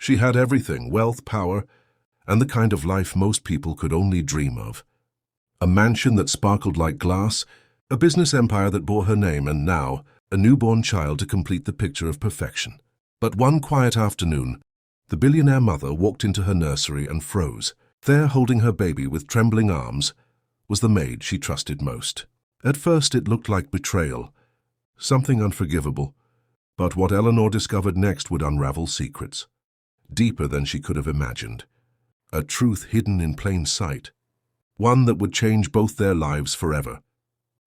She had everything, wealth, power, and the kind of life most people could only dream of. A mansion that sparkled like glass, a business empire that bore her name, and now, a newborn child to complete the picture of perfection. But one quiet afternoon, the billionaire mother walked into her nursery and froze. There, holding her baby with trembling arms, was the maid she trusted most. At first it looked like betrayal, something unforgivable, but what Eleanor discovered next would unravel secrets, deeper than she could have imagined. A truth hidden in plain sight, one that would change both their lives forever.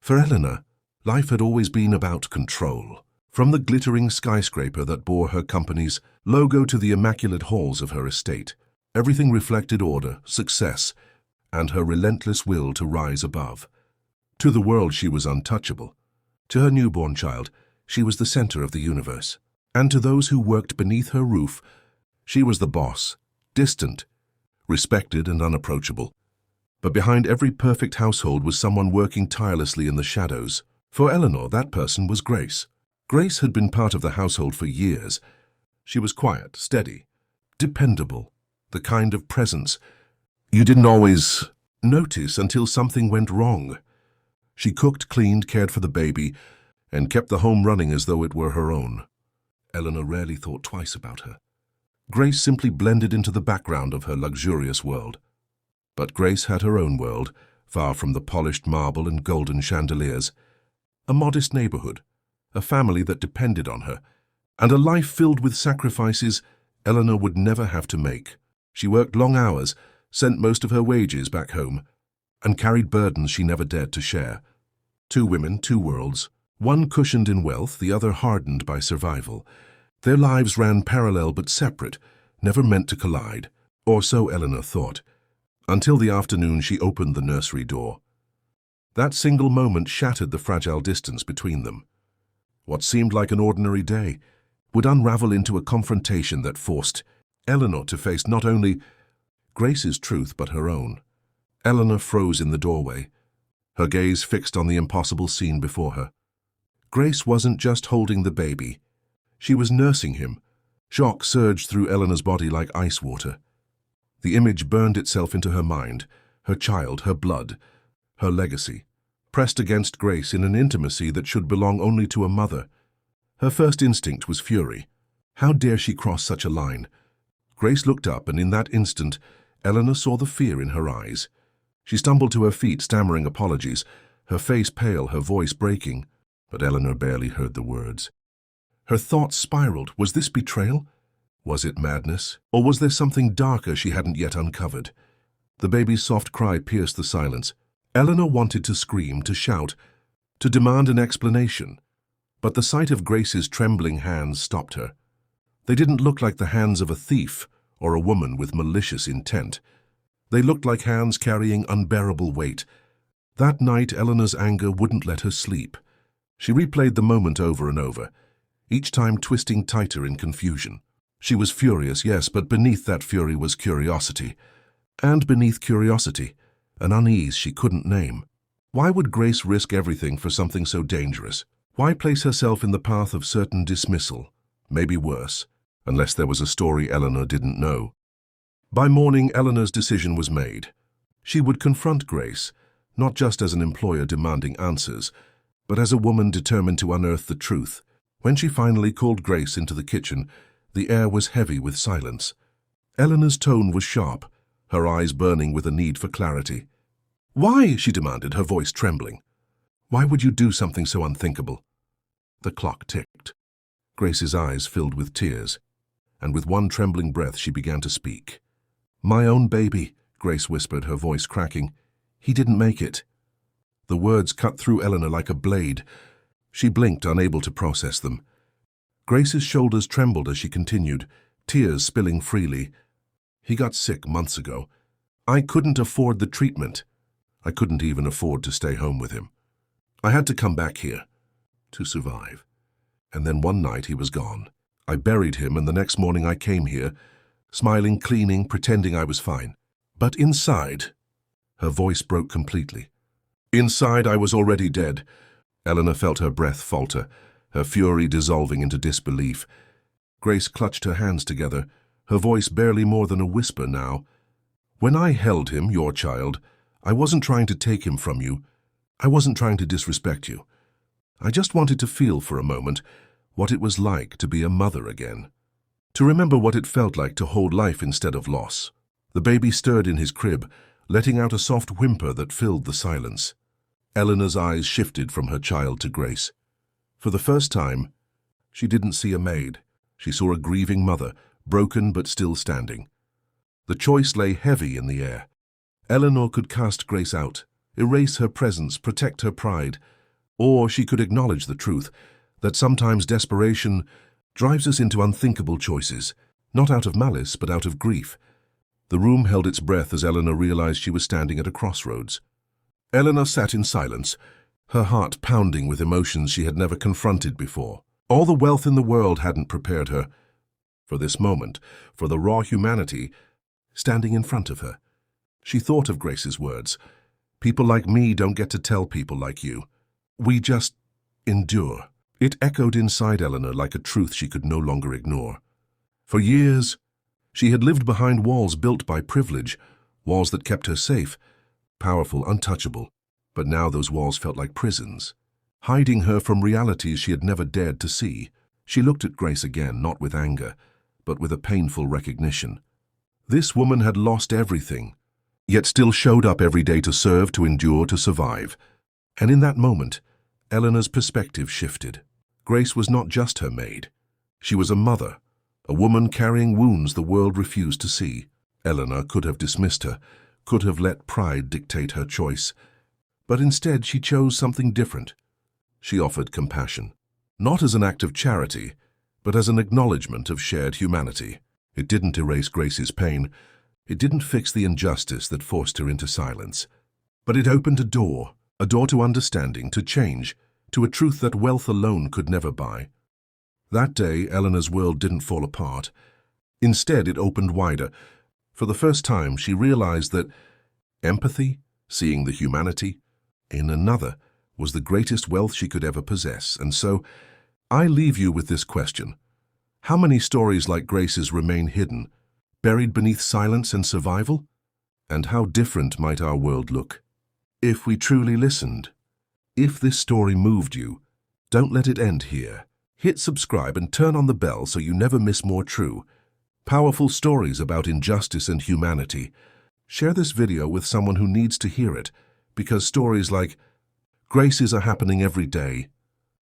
For Eleanor, life had always been about control. From the glittering skyscraper that bore her company's logo to the immaculate halls of her estate, everything reflected order, success, and her relentless will to rise above. To the world she was untouchable. To her newborn child, she was the center of the universe. And to those who worked beneath her roof, she was the boss, distant, respected and unapproachable. But behind every perfect household was someone working tirelessly in the shadows. For Eleanor, that person was Grace. Grace had been part of the household for years. She was quiet, steady, dependable, the kind of presence you didn't always notice until something went wrong. She cooked, cleaned, cared for the baby, and kept the home running as though it were her own. Eleanor rarely thought twice about her. Grace simply blended into the background of her luxurious world. But Grace had her own world, far from the polished marble and golden chandeliers. A modest neighborhood, a family that depended on her, and a life filled with sacrifices Eleanor would never have to make. She worked long hours, sent most of her wages back home, and carried burdens she never dared to share. 2 women, 2 worlds, one cushioned in wealth, the other hardened by survival. Their lives ran parallel but separate, never meant to collide, or so Eleanor thought, until the afternoon she opened the nursery door. That single moment shattered the fragile distance between them. What seemed like an ordinary day would unravel into a confrontation that forced Eleanor to face not only Grace's truth but her own. Eleanor froze in the doorway, her gaze fixed on the impossible scene before her. Grace wasn't just holding the baby. She was nursing him. Shock surged through Eleanor's body like ice water. The image burned itself into her mind, her child, her blood, her legacy, pressed against Grace in an intimacy that should belong only to a mother. Her first instinct was fury. How dare she cross such a line? Grace looked up, and in that instant, Eleanor saw the fear in her eyes. She stumbled to her feet, stammering apologies, her face pale, her voice breaking, but Eleanor barely heard the words. Her thoughts spiraled. Was this betrayal? Was it madness? Or was there something darker she hadn't yet uncovered? The baby's soft cry pierced the silence. Eleanor wanted to scream, to shout, to demand an explanation, but the sight of Grace's trembling hands stopped her. They didn't look like the hands of a thief or a woman with malicious intent. They looked like hands carrying unbearable weight. That night, Eleanor's anger wouldn't let her sleep. She replayed the moment over and over, each time twisting tighter in confusion. She was furious, yes, but beneath that fury was curiosity. And beneath curiosity, an unease she couldn't name. Why would Grace risk everything for something so dangerous? Why place herself in the path of certain dismissal, maybe worse, unless there was a story Eleanor didn't know? By morning, Eleanor's decision was made. She would confront Grace, not just as an employer demanding answers, but as a woman determined to unearth the truth. When she finally called Grace into the kitchen, the air was heavy with silence. Eleanor's tone was sharp, her eyes burning with a need for clarity. "Why?" she demanded, her voice trembling. "Why would you do something so unthinkable?" The clock ticked. Grace's eyes filled with tears, and with one trembling breath she began to speak. "My own baby," Grace whispered, her voice cracking. "He didn't make it." The words cut through Eleanor like a blade. She blinked, unable to process them. Grace's shoulders trembled as she continued, tears spilling freely. "He got sick months ago. I couldn't afford the treatment. I couldn't even afford to stay home with him. I had to come back here to survive. And then one night he was gone. I buried him, and the next morning I came here, smiling, cleaning, pretending I was fine. But inside," her voice broke completely. "Inside I was already dead." Eleanor felt her breath falter, her fury dissolving into disbelief. Grace clutched her hands together, her voice barely more than a whisper now. "When I held him, your child, I wasn't trying to take him from you. I wasn't trying to disrespect you. I just wanted to feel for a moment what it was like to be a mother again. To remember what it felt like to hold life instead of loss." The baby stirred in his crib, letting out a soft whimper that filled the silence. Eleanor's eyes shifted from her child to Grace. For the first time, she didn't see a maid. She saw a grieving mother, broken but still standing. The choice lay heavy in the air. Eleanor could cast Grace out, erase her presence, protect her pride, or she could acknowledge the truth that sometimes desperation drives us into unthinkable choices, not out of malice but out of grief. The room held its breath as Eleanor realized she was standing at a crossroads. Eleanor sat in silence, her heart pounding with emotions she had never confronted before. All the wealth in the world hadn't prepared her for this moment, for the raw humanity standing in front of her. She thought of Grace's words. "People like me don't get to tell people like you. We just endure." It echoed inside Eleanor like a truth she could no longer ignore. For years, she had lived behind walls built by privilege, walls that kept her safe, powerful, untouchable. But now those walls felt like prisons, hiding her from realities she had never dared to see. She looked at Grace again, not with anger, but with a painful recognition. This woman had lost everything, yet still showed up every day to serve, to endure, to survive. And in that moment, Eleanor's perspective shifted. Grace was not just her maid. She was a mother, a woman carrying wounds the world refused to see. Eleanor could have dismissed her, could have let pride dictate her choice. But instead she chose something different. She offered compassion, not as an act of charity, but as an acknowledgement of shared humanity. It didn't erase Grace's pain. It didn't fix the injustice that forced her into silence. But it opened a door to understanding, to change, to a truth that wealth alone could never buy. That day, Eleanor's world didn't fall apart. Instead, it opened wider. For the first time, she realized that empathy, seeing the humanity in another, was the greatest wealth she could ever possess. And so, I leave you with this question. How many stories like Grace's remain hidden, buried beneath silence and survival? And how different might our world look if we truly listened? If this story moved you, don't let it end here. Hit subscribe and turn on the bell so you never miss more true, powerful stories about injustice and humanity. Share this video with someone who needs to hear it, because stories like Grace's are happening every day,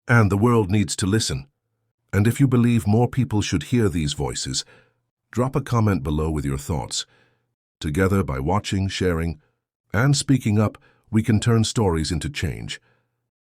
and the world needs to listen. And if you believe more people should hear these voices, drop a comment below with your thoughts. Together, by watching, sharing, and speaking up, we can turn stories into change.